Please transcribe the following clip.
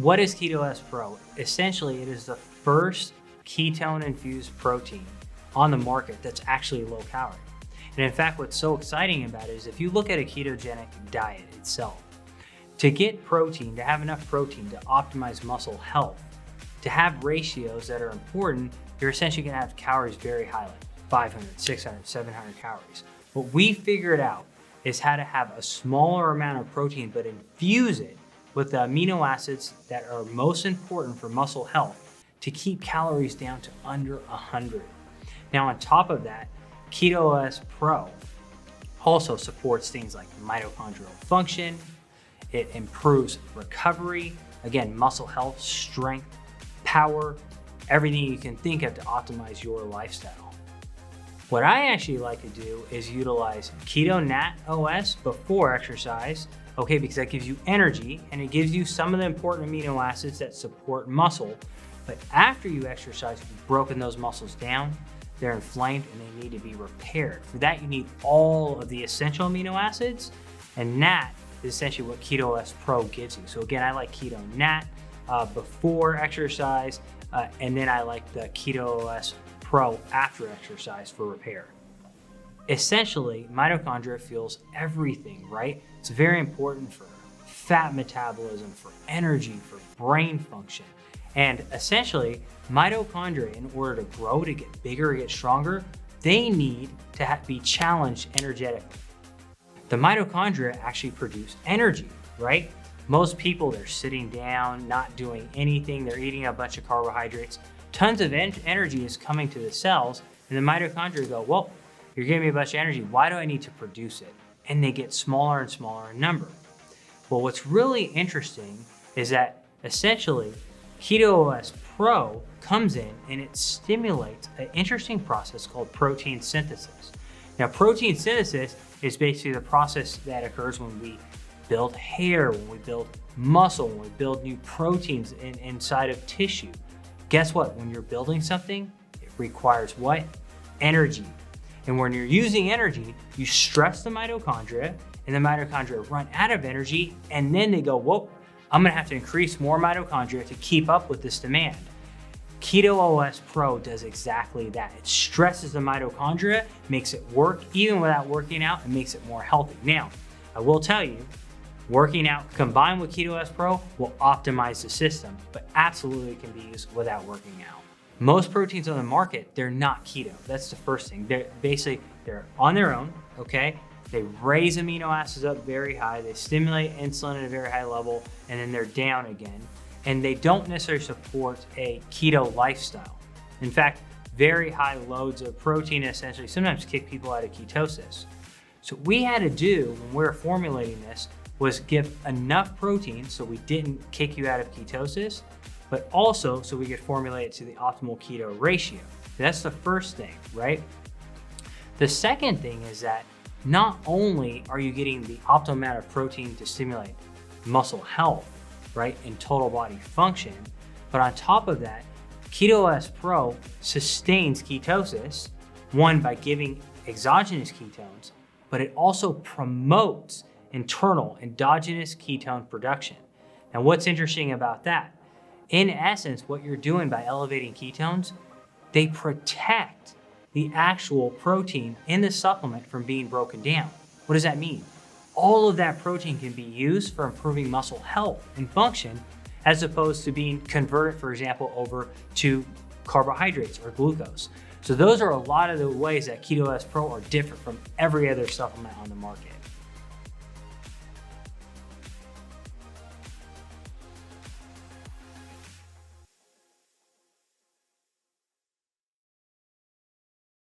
what is Keto S Pro? Essentially, it is the first ketone-infused protein on the market that's actually low calorie. And in fact, what's so exciting about it is if you look at a ketogenic diet itself, to get protein, to have enough protein to optimize muscle health, to have ratios that are important, you're essentially gonna have calories very high, like 500, 600, 700 calories. What we figured out is how to have a smaller amount of protein, but infuse it with the amino acids that are most important for muscle health to keep calories down to under 100. Now, on top of that, Keto S Pro also supports things like mitochondrial function. It improves recovery, again, muscle health, strength, power, everything you can think of to optimize your lifestyle. What I actually like to do is utilize Keto Nat OS before exercise, okay, because that gives you energy and it gives you some of the important amino acids that support muscle. But after you exercise, you've broken those muscles down, they're inflamed and they need to be repaired. For that, you need all of the essential amino acids, and Nat is essentially what Keto S Pro gives you. So again, I like Keto Nat before exercise, and then I like the Keto S Pro after exercise for repair. Essentially, mitochondria fuels everything, right? It's very important for fat metabolism, for energy, for brain function. And essentially, mitochondria, in order to grow, to get bigger, get stronger, they need to be challenged energetically. The mitochondria actually produce energy, right? Most people, they're sitting down, not doing anything. They're eating a bunch of carbohydrates. Tons of energy is coming to the cells, and the mitochondria go, well, you're giving me a bunch of energy. Why do I need to produce it? And they get smaller and smaller in number. Well, what's really interesting is that essentially Keto S Pro comes in and it stimulates an interesting process called protein synthesis. Now, protein synthesis is basically the process that occurs when we build hair, when we build muscle, when we build new proteins inside of tissue. Guess what? When you're building something, it requires what? Energy. And when you're using energy, you stress the mitochondria, and the mitochondria run out of energy, and then they go, whoa, I'm gonna have to increase more mitochondria to keep up with this demand. Keto OS Pro does exactly that. It stresses the mitochondria, makes it work even without working out, and makes it more healthy. Now, I will tell you, working out combined with Keto S Pro will optimize the system, but absolutely can be used without working out. Most proteins on the market, they're not keto. That's the first thing. They're on their own, okay? They raise amino acids up very high, they stimulate insulin at a very high level, and then they're down again. And they don't necessarily support a keto lifestyle. In fact, very high loads of protein essentially sometimes kick people out of ketosis. So what we had to do when we were formulating this was give enough protein so we didn't kick you out of ketosis, but also so we could formulate it to the optimal keto ratio. That's the first thing, right? The second thing is that not only are you getting the optimal amount of protein to stimulate muscle health, right, and total body function, but on top of that, Keto S Pro sustains ketosis, one, by giving exogenous ketones, but it also promotes internal endogenous ketone production. Now, what's interesting about that? In essence, what you're doing by elevating ketones, they protect the actual protein in the supplement from being broken down. What does that mean? All of that protein can be used for improving muscle health and function, as opposed to being converted, for example, over to carbohydrates or glucose. So those are a lot of the ways that Keto S Pro are different from every other supplement on the market.